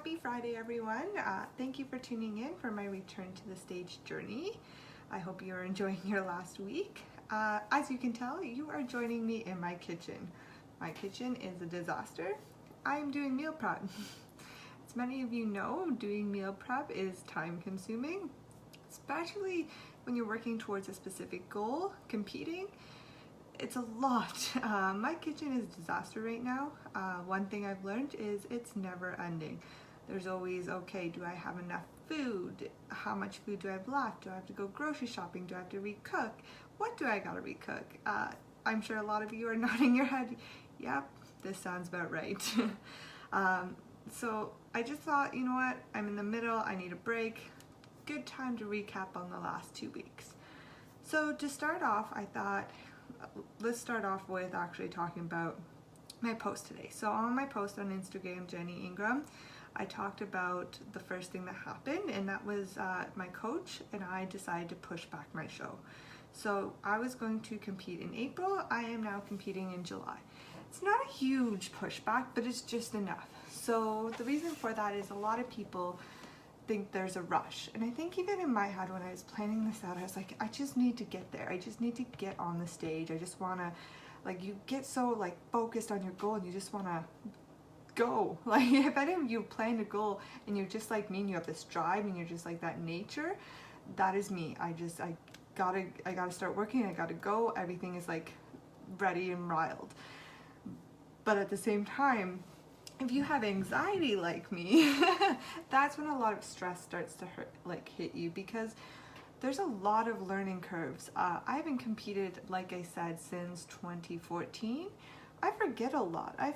Happy Friday, everyone. Thank you for tuning in for my return to the stage journey. I hope you are enjoying your last week. As you can tell, you are joining me in my kitchen. My kitchen is a disaster. I am doing meal prep. As many of you know, doing meal prep is time consuming, especially when you're working towards a specific goal, competing. It's a lot. My kitchen is a disaster right now. One thing I've learned is it's never ending. There's always, okay, do I have enough food? How much food do I have left? Do I have to go grocery shopping? Do I have to recook? What do I gotta recook? I'm sure a lot of you are nodding your head. Yep, this sounds about right. So I just thought, you know what? I'm in the middle, I need a break. Good time to recap on the last 2 weeks. So to start off, I thought, let's start off with actually talking about my post today. So on my post on Instagram, Jenny Ingram, I talked about the first thing that happened, and that was my coach and I decided to push back my show. So I was going to compete in April. I am now competing in July. It's not a huge pushback, but it's just enough. So the reason for that is a lot of people think there's a rush, and I think even in my head when I was planning this out, I was like, I just need to get there. I just need to get on the stage. I just want to, like, you get so like focused on your goal and you just want to go. Like, if any of you plan a goal and you're just like me and you have this drive and you're just like that nature, that is me. I gotta start working. I gotta go. Everything is like ready and riled. But at the same time, if you have anxiety like me, that's when a lot of stress starts to hit you, because there's a lot of learning curves. I haven't competed, like I said, since 2014. I forget a lot. I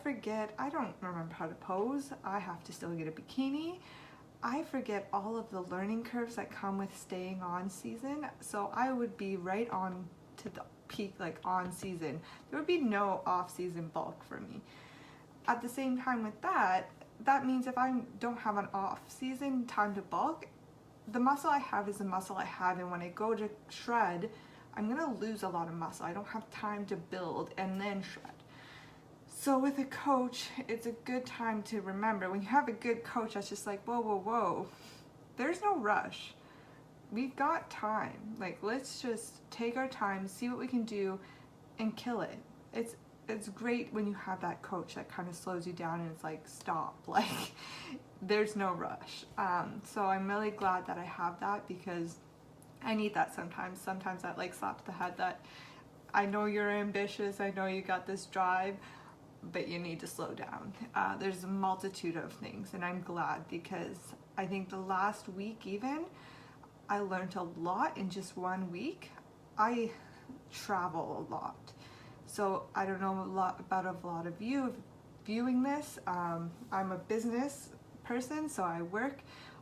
don't remember how to pose. I have to still get a bikini. I forget all of the learning curves that come with staying on season. So I would be right on to the peak, like on season. There would be no off-season bulk for me. At the same time with that means if I don't have an off-season time to bulk, the muscle I have is the muscle I have, and when I go to shred, I'm gonna lose a lot of muscle. I don't have time to build and then shred. So with a coach, it's a good time to remember, when you have a good coach that's just like, whoa, whoa, whoa, there's no rush. We've got time. Like, let's just take our time, see what we can do, and kill it. It's great when you have that coach that kind of slows you down and it's like, stop, like, there's no rush. So I'm really glad that I have that, because I need that sometimes. Sometimes that like slaps the head that I know you're ambitious, I know you got this drive, but you need to slow down. There's a multitude of things, and I'm glad, because I think the last week even, I learned a lot in just 1 week. I travel a lot. So I don't know about a lot of you viewing this. I'm a business person, so I work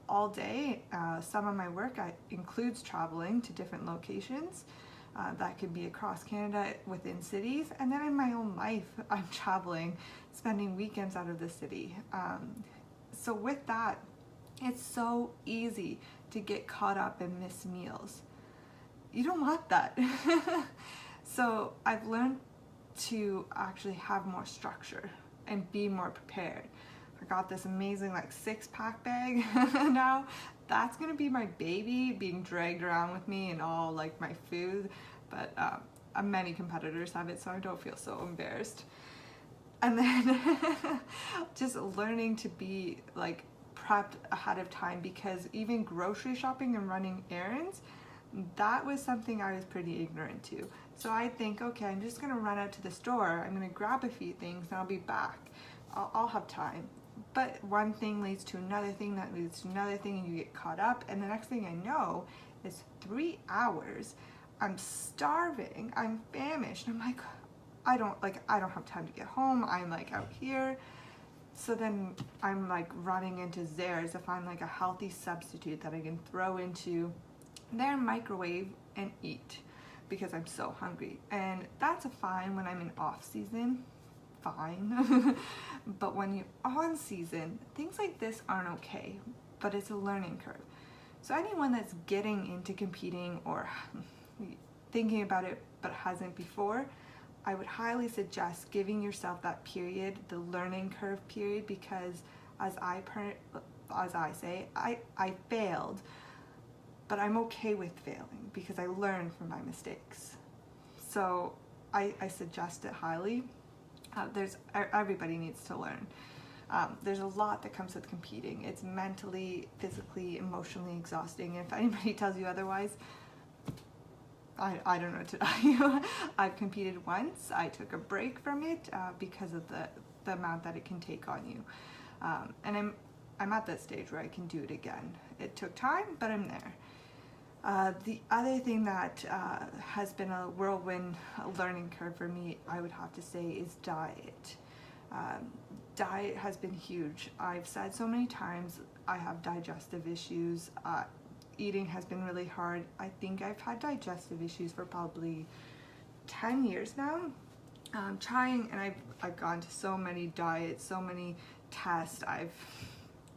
all day. Some of my work includes traveling to different locations. That could be across Canada, within cities, and then in my own life, I'm traveling, spending weekends out of the city. So with that, it's so easy to get caught up and miss meals. You don't want that. So I've learned to actually have more structure and be more prepared. I got this amazing like 6-pack bag now. That's gonna be my baby, being dragged around with me and all like my food, but many competitors have it, so I don't feel so embarrassed. And then just learning to be like prepped ahead of time, because even grocery shopping and running errands, that was something I was pretty ignorant to. So I think, okay, I'm just gonna run out to the store, I'm gonna grab a few things, and I'll be back. I'll have time. But one thing leads to another thing, that leads to another thing, and you get caught up, and the next thing I know is 3 hours, I'm starving, I'm famished, and I'm like, I don't have time to get home, I'm like out here. So then I'm like running into Zehrs to find like a healthy substitute that I can throw into their microwave and eat, because I'm so hungry. And that's a fine when I'm in off season, fine. But when you're on season, things like this aren't okay, but it's a learning curve. So anyone that's getting into competing or thinking about it but hasn't before, I would highly suggest giving yourself that period, the learning curve period, because as I as I say, I failed, but I'm okay with failing because I learn from my mistakes. So I suggest it highly. Everybody needs to learn. There's a lot that comes with competing. It's mentally, physically, emotionally exhausting. If anybody tells you otherwise, I don't know what to tell you. I've competed once. I took a break from it because of the amount that it can take on you. And I'm at that stage where I can do it again. It took time, but I'm there. The other thing that has been a whirlwind learning curve for me, I would have to say, is diet. Diet has been huge. I've said so many times I have digestive issues. Eating has been really hard. I think I've had digestive issues for probably 10 years now. Trying, and I've gone to so many diets, so many tests.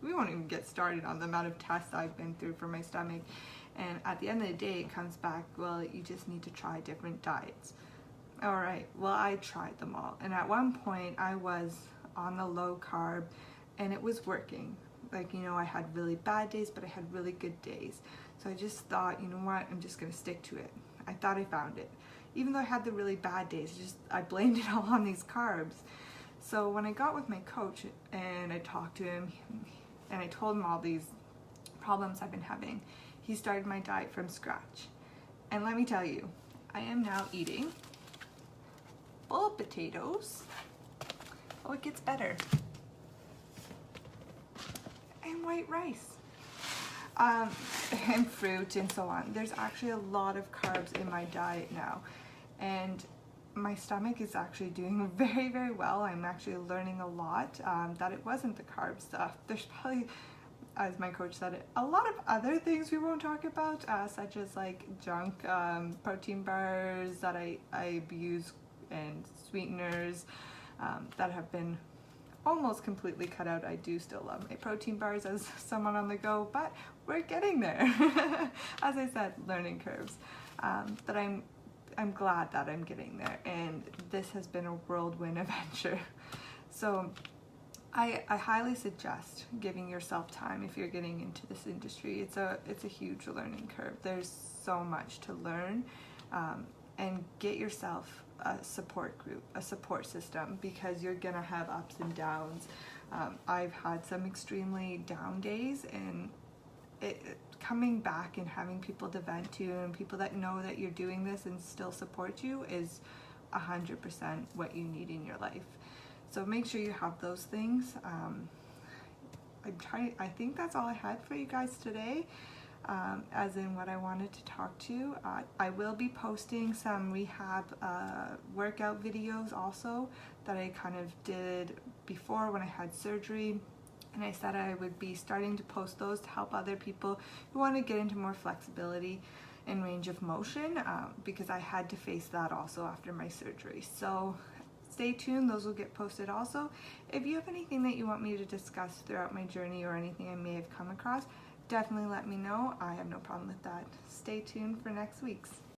We won't even get started on the amount of tests I've been through for my stomach. And at the end of the day, it comes back, well, you just need to try different diets. All right, well, I tried them all. And at one point, I was on the low carb, and it was working. Like, you know, I had really bad days, but I had really good days. So I just thought, you know what, I'm just gonna stick to it. I thought I found it. Even though I had the really bad days, I blamed it all on these carbs. So when I got with my coach and I talked to him and I told him all these problems I've been having, he started my diet from scratch. And let me tell you, I am now eating full potatoes. Oh, it gets better. And white rice. And fruit and so on. There's actually a lot of carbs in my diet now. And my stomach is actually doing very, very well. I'm actually learning a lot that it wasn't the carb stuff. There's probably, as my coach said, a lot of other things we won't talk about, such as like junk protein bars that I abuse and sweeteners that have been almost completely cut out. I do still love my protein bars as someone on the go, but we're getting there. As I said, learning curves. But I'm glad that I'm getting there, and this has been a whirlwind adventure. So I highly suggest giving yourself time if you're getting into this industry. It's a huge learning curve. There's so much to learn, and get yourself a support group, a support system, because you're gonna have ups and downs. I've had some extremely down days, and coming back and having people to vent to and people that know that you're doing this and still support you is 100% what you need in your life. So make sure you have those things. I think that's all I had for you guys today, as in what I wanted to talk to. I will be posting some rehab workout videos also that I kind of did before when I had surgery. And I said I would be starting to post those to help other people who want to get into more flexibility and range of motion, because I had to face that also after my surgery. So stay tuned, those will get posted also. If you have anything that you want me to discuss throughout my journey or anything I may have come across, definitely let me know. I have no problem with that. Stay tuned for next week's.